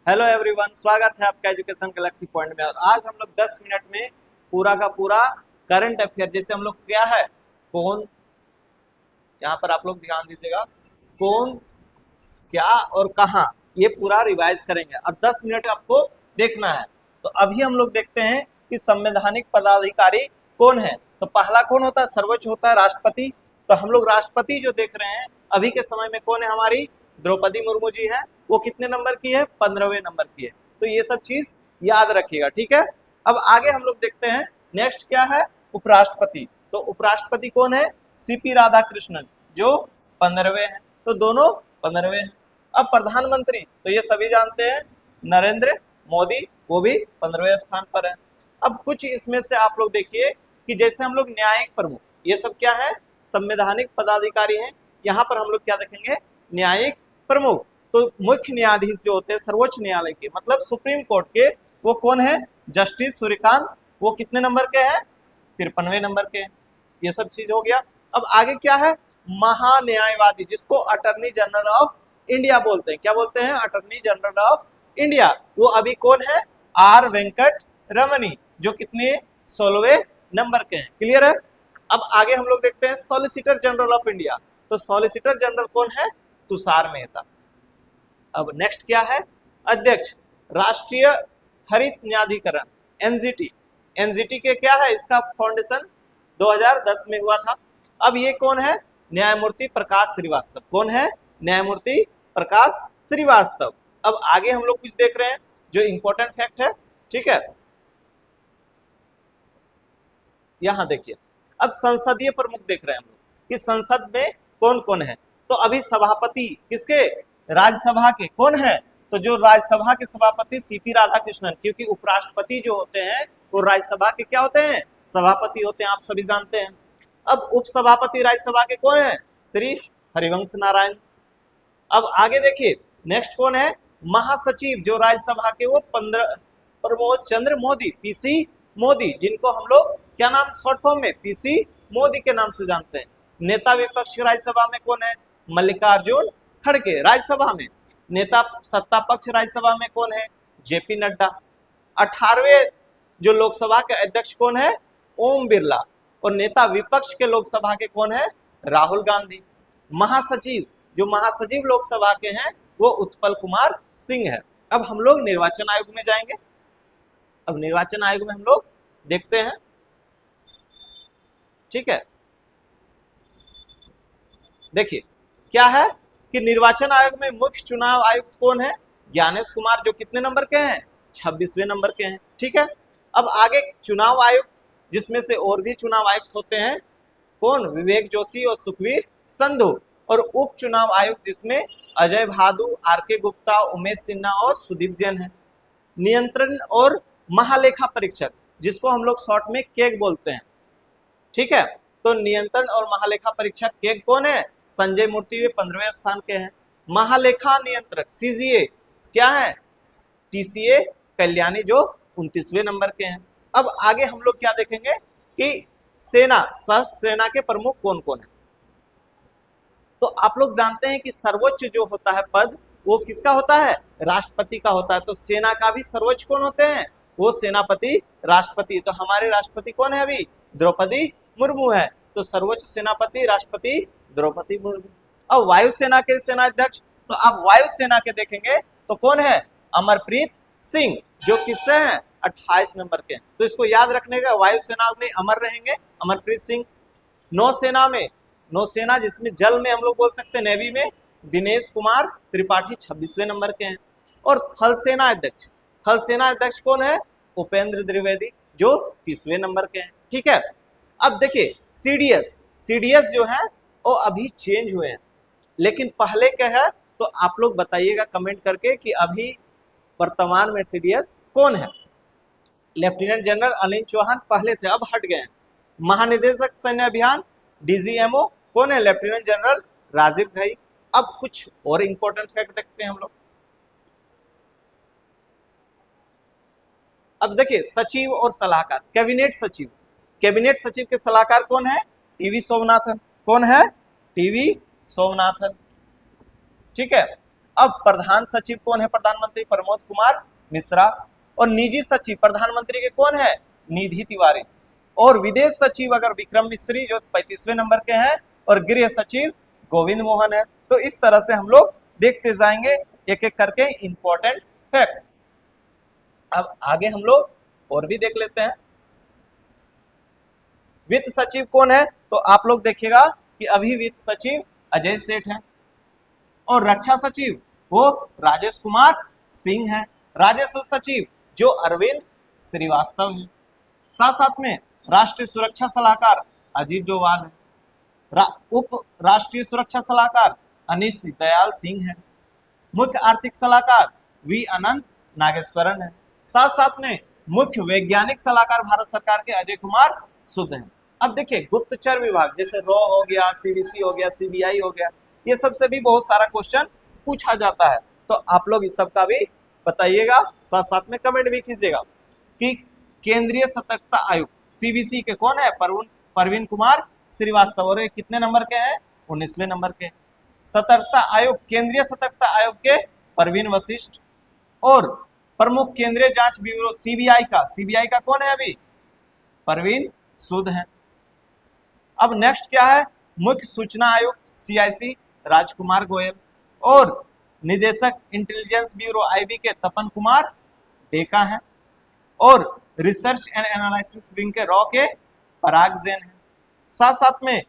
Hello everyone, स्वागत है आपका एजुकेशन गैलेक्सी पॉइंट में। और आज हम लोग 10 मिनट में पूरा का पूरा करंट अफेयर, जैसे हम लोग क्या है कौन, यहाँ पर आप लोग ध्यान दीजिएगा, कौन क्या और कहाँ, ये पूरा रिवाइज करेंगे। अब 10 मिनट आपको देखना है। तो अभी हम लोग देखते हैं कि संवैधानिक पदाधिकारी कौन है। तो पहला कौन होता है? सर्वोच्च होता है राष्ट्रपति। तो हम लोग राष्ट्रपति जो देख रहे हैं अभी के समय में कौन है? हमारी द्रौपदी मुर्मू जी है। वो कितने नंबर की है? 15वें नंबर की है। तो ये सब चीज याद रखिएगा, ठीक है। अब आगे हम लोग देखते हैं नेक्स्ट क्या है, उपराष्ट्रपति। तो उपराष्ट्रपति कौन है? सीपी राधाकृष्णन, जो 15वें हैं। तो दोनों 15वें हैं। अब प्रधानमंत्री तो ये सभी जानते हैं, नरेंद्र मोदी, वो भी 15वें स्थान पर है। अब कुछ इसमें से आप लोग देखिए कि जैसे हम लोग न्यायिक प्रमुख, ये सब क्या है? संवैधानिक पदाधिकारी हैं। यहाँ पर हम लोग क्या देखेंगे? न्यायिक प्रमुख। तो मुख्य न्यायाधीश जो होते हैं सर्वोच्च न्यायालय के, मतलब सुप्रीम कोर्ट के, वो कौन है? जस्टिस सूर्यकांत। वो कितने नंबर के हैं? 53वें नंबर के हैं। ये सब चीज हो गया। अब आगे क्या है? महान्यायवादी, जिसको अटर्नी जनरल ऑफ इंडिया बोलते हैं। क्या बोलते हैं? Attorney general of India. वो अभी कौन है? आर वेंकट रमनी, जो कितने? 16वें नंबर के हैं। क्लियर है? अब आगे हम लोग देखते हैं सॉलिसिटर जनरल ऑफ इंडिया। तो सॉलिसिटर जनरल कौन है? तुषार मेहता। अब नेक्स्ट क्या है? अध्यक्ष राष्ट्रीय हरित न्यायाधिकरण, एनजीटी। एनजीटी के क्या है? इसका फाउंडेशन 2010 में हुआ था। अब ये कौन है? न्यायमूर्ति प्रकाश श्रीवास्तव। कौन है? न्यायमूर्ति प्रकाश श्रीवास्तव। अब आगे हम लोग कुछ देख रहे हैं जो इंपॉर्टेंट फैक्ट है, ठीक है। यहां देखिए, अब संसदीय प्रमुख देख रहे हैं हम लोग कि संसद में कौन कौन है। तो अभी सभापति किसके? राज्यसभा के कौन है? तो जो राज्यसभा के सभापति सीपी राधाकृष्णन, क्योंकि उपराष्ट्रपति जो होते हैं वो राज्यसभा के क्या होते हैं? सभापति होते हैं, आप सभी जानते हैं। अब उपसभापति राज्यसभा के कौन है? श्री हरिवंश नारायण। अब आगे देखिए नेक्स्ट कौन है? महासचिव जो राज्यसभा के, वो प्रमोद चंद्र मोदी, पीसी मोदी, जिनको हम लोग क्या नाम शॉर्ट फॉर्म में पीसी मोदी के नाम से जानते हैं। नेता विपक्ष राज्यसभा में कौन है? मल्लिकार्जुन खड़गे राज्यसभा में। नेता सत्ता पक्ष राज्यसभा में कौन है? जेपी नड्डा। 18वें जो लोकसभा के अध्यक्ष कौन है? ओम बिरला। और नेता विपक्ष के लोकसभा के कौन है? राहुल गांधी। महासचिव जो महासचिव लोकसभा के हैं वो उत्पल कुमार सिंह है। अब हम लोग निर्वाचन आयोग में जाएंगे। अब निर्वाचन आयोग में हम लोग देखते हैं, ठीक है। देखिए क्या है कि निर्वाचन आयोग में मुख्य चुनाव आयुक्त कौन है? ज्ञानेश कुमार, जो कितने नंबर के हैं? 26वें नंबर के हैं, ठीक है। अब आगे चुनाव आयुक्त, जिसमें से और भी चुनाव आयुक्त होते हैं, कौन? विवेक जोशी और सुखवीर संधू। और उप चुनाव आयुक्त जिसमें अजय भादु, आर के गुप्ता, उमेश सिन्हा और सुदीप जैन है। नियंत्रण और महालेखा परीक्षक, जिसको हम लोग शॉर्ट में केग बोलते हैं, ठीक है। तो नियंत्रण और महालेखा परीक्षक केग कौन है? संजय मूर्ति, वे 15वें स्थान के हैं। महालेखा नियंत्रक सीजीए क्या है? टीसीए कल्याणी, जो 29वें नंबर के हैं। अब आगे हम लोग क्या देखेंगे कि सेना, सशस्त्र सेना के प्रमुख कौन कौन है। तो आप लोग जानते हैं कि सर्वोच्च जो होता है पद वो किसका होता है? राष्ट्रपति का होता है। तो सेना का भी सर्वोच्च कौन होते हैं? वो सेनापति राष्ट्रपति। तो हमारे राष्ट्रपति कौन है अभी? द्रौपदी मुर्मू है। तो सर्वोच्च सेनापति राष्ट्रपति द्रौपदी मुर्मू। अब वायुसेना के सेनाध्यक्ष, तो आप वायुसेना के देखेंगे तो कौन है? अमरप्रीत सिंह, जो किससे हैं? 28 नंबर के। तो इसको याद रखने का, वायुसेना में अमर रहेंगे अमरप्रीत सिंह। नौसेना में, नौसेना जिसमें जल में हम लोग बोल सकते हैं नेवी में, दिनेश कुमार त्रिपाठी 26वें नंबर के हैं। और थल सेना अध्यक्ष, थल सेना अध्यक्ष कौन है? उपेंद्र द्विवेदी, जो 30वें नंबर के हैं, ठीक है। अब देखिए सीडीएस, सीडीएस जो है वो अभी चेंज हुए हैं, लेकिन पहले क्या है तो आप लोग बताइएगा कमेंट करके कि अभी वर्तमान में सीडीएस कौन है। लेफ्टिनेंट जनरल अनिल चौहान पहले थे, अब हट गए हैं। महानिदेशक सैन्य अभियान डीजीएमओ कौन है? Lieutenant general Rajeev Ghai. अब कुछ और इंपॉर्टेंट फैक्ट देखते हैं हम लोग। अब देखिए सचिव और सलाहकार, कैबिनेट सचिव, कैबिनेट सचिव के सलाहकार कौन है? टीवी सोमनाथन। कौन है? टीवी सोमनाथन, ठीक है। अब प्रधान सचिव कौन है प्रधानमंत्री? प्रमोद कुमार मिश्रा। और निजी सचिव प्रधानमंत्री के कौन है? निधि तिवारी। और विदेश सचिव अगर विक्रम मिस्त्री जो 35वें नंबर के हैं, और गृह सचिव गोविंद मोहन है। तो इस तरह से हम लोग देखते जाएंगे एक एक करके इंपॉर्टेंट फैक्ट। अब आगे हम लोग और भी देख लेते हैं। वित्त सचिव कौन है? तो आप लोग देखिएगा कि अभी वित्त सचिव अजय सेठ हैं। और रक्षा सचिव वो राजेश कुमार सिंह हैं। राजस्व सचिव जो अरविंद श्रीवास्तव हैं। साथ साथ में राष्ट्रीय सुरक्षा सलाहकार अजीत डोभाल है। उप राष्ट्रीय सुरक्षा सलाहकार अनिश दयाल सिंह है। मुख्य आर्थिक सलाहकार वी अनंत नागेश्वरन है। साथ साथ में मुख्य वैज्ञानिक सलाहकार भारत सरकार के अजय कुमार सुद हैं। अब देखिए गुप्तचर विभाग जैसे रॉ हो गया, सीवीसी हो गया, सीबीआई हो गया, ये सबसे भी बहुत सारा क्वेश्चन पूछा जाता है। तो आप लोग इस सब का भी बताइएगा, साथ साथ में कमेंट भी कीजिएगा कि केंद्रीय सतर्कता आयुक्त सीबीसी के कौन है? परवीन कुमार श्रीवास्तव। और ये कितने नंबर के हैं? 19वें नंबर के। सतर्कता आयोग, केंद्रीय सतर्कता आयोग के परवीन वशिष्ठ। और प्रमुख केंद्रीय जांच ब्यूरो सीबीआई का कौन है? अभी परवीन सूद है। अब नेक्स्ट क्या है? मुख्य सूचना आयुक्त सीआईसी राजकुमार गोयल। और निदेशक इंटेलिजेंस ब्यूरो आईबी के तपन कुमार डेका हैं। और रिसर्च एंड एनालिसिस विंग के रॉ के पराग जैन हैं। साथ साथ में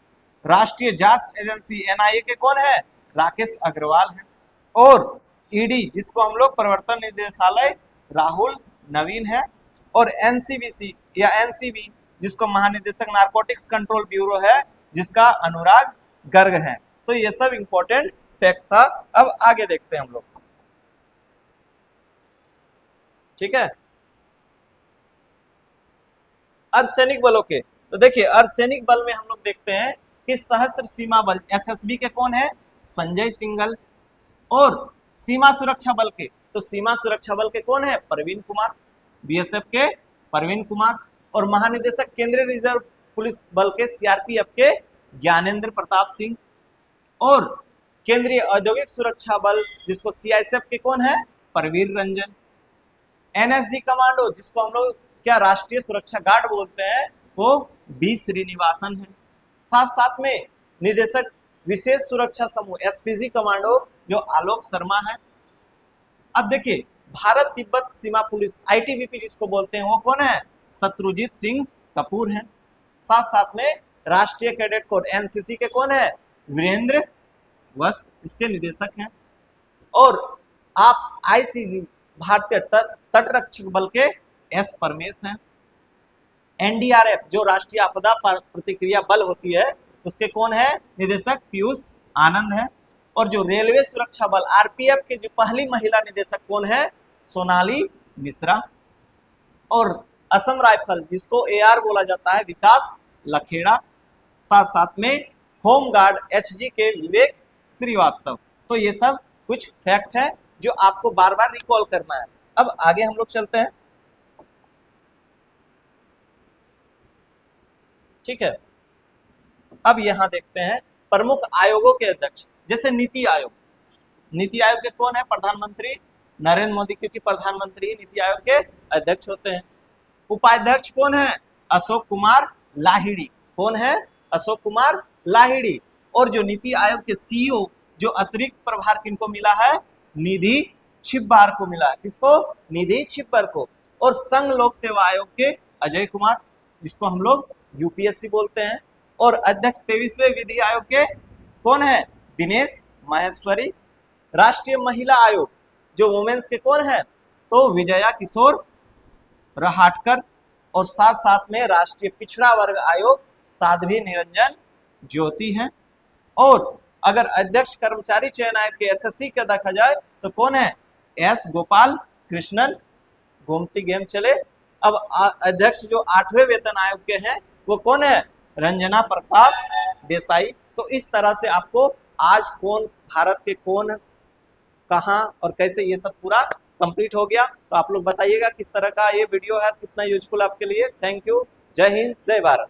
राष्ट्रीय जांच एजेंसी एनआईए के कौन है? राकेश अग्रवाल हैं। और ईडी जिसको हम लोग प्रवर्तन निदेशालय राहुल नवीन है। और एनसीबीसी या एनसीबी जिसको महानिदेशक नारकोटिक्स कंट्रोल ब्यूरो है, जिसका अनुराग गर्ग है। तो ये सब इंपॉर्टेंट फैक्ट था। अब आगे देखते हैं हम लोग, ठीक है। अर्धसैनिक बलों के, तो देखिए अर्धसैनिक बल में हम लोग देखते हैं कि सशस्त्र सीमा बल एसएसबी के कौन है? संजय सिंघल। और सीमा सुरक्षा बल के, तो सीमा सुरक्षा बल के कौन है? प्रवीण कुमार। बीएसएफ के प्रवीण कुमार। और महानिदेशक केंद्रीय रिजर्व पुलिस बल के सीआरपीएफ के ज्ञानेंद्र प्रताप सिंह। और केंद्रीय औद्योगिक सुरक्षा बल जिसको सीआईएसएफ के कौन है? परवीर रंजन। एनएसजी कमांडो जिसको हम लोग क्या राष्ट्रीय सुरक्षा गार्ड बोलते हैं, वो बी श्रीनिवासन है। साथ साथ में निदेशक विशेष सुरक्षा समूह एसपीजी कमांडो जो आलोक शर्मा है। अब देखिए भारत तिब्बत सीमा पुलिस आईटीबीपी जिसको बोलते हैं वो कौन है? शत्रुजीत सिंह कपूर है। साथ साथ में राष्ट्रीय कैडेट कोर एनसीसी के कौन है? वीरेंद्र वस्त इसके निदेशक हैं। और आप आईसीजी भारतीय तटरक्षक बल के एस परमेश हैं। एनडीआरएफ जो राष्ट्रीय आपदा प्रतिक्रिया बल होती है उसके कौन है? निदेशक पीयूष आनंद है। और जो रेलवे सुरक्षा बल आरपीएफ के जो पहली महिला निदेशक कौन है? सोनाली मिश्रा। और असम राइफल जिसको एआर बोला जाता है विकास लखेड़ा। साथ साथ में होम गार्ड एचजी के विवेक श्रीवास्तव। तो ये सब कुछ फैक्ट है जो आपको बार बार रिकॉल करना है। अब आगे हम लोग चलते हैं, ठीक है। अब यहां देखते हैं प्रमुख आयोगों के अध्यक्ष, जैसे नीति आयोग। नीति आयोग के कौन है? प्रधानमंत्री नरेंद्र मोदी, क्योंकि प्रधानमंत्री नीति आयोग के अध्यक्ष होते हैं। उपाध्यक्ष कौन है? अशोक कुमार लाहिड़ी। कौन है? अशोक कुमार लाहिड़ी। और जो नीति आयोग के सीईओ जो अतिरिक्त प्रभार किनको मिला है? निधि छिब्बार को मिला है। किसको? निधि छिब्बार को। और संघ लोक सेवा आयोग के अजय कुमार जिसको हम लोग यूपीएससी बोलते हैं। और अध्यक्ष 23वें विधि आयोग के कौन है? दिनेश माहेश्वरी। राष्ट्रीय महिला आयोग जो वुमेन्स के कौन है? तो विजया किशोर रहाटकर। और साथ साथ में राष्ट्रीय पिछड़ा वर्ग आयोग साध्वी निरंजन ज्योति हैं। और अगर अध्यक्ष कर्मचारी चयन आयोग के एसएससी का देखा जाए तो कौन है? एस गोपाल कृष्णन। गोमती गेम चले। अब अध्यक्ष जो 8वें वेतन आयोग के हैं वो कौन है? रंजना प्रकाश देसाई। तो इस तरह से आपको आज कौन भारत के कौन कहां और कैसे ये सब पूरा कंप्लीट हो गया। तो आप लोग बताइएगा किस तरह का ये वीडियो है, कितना यूजफुल आपके लिए। Thank you. जय हिंद, जय भारत।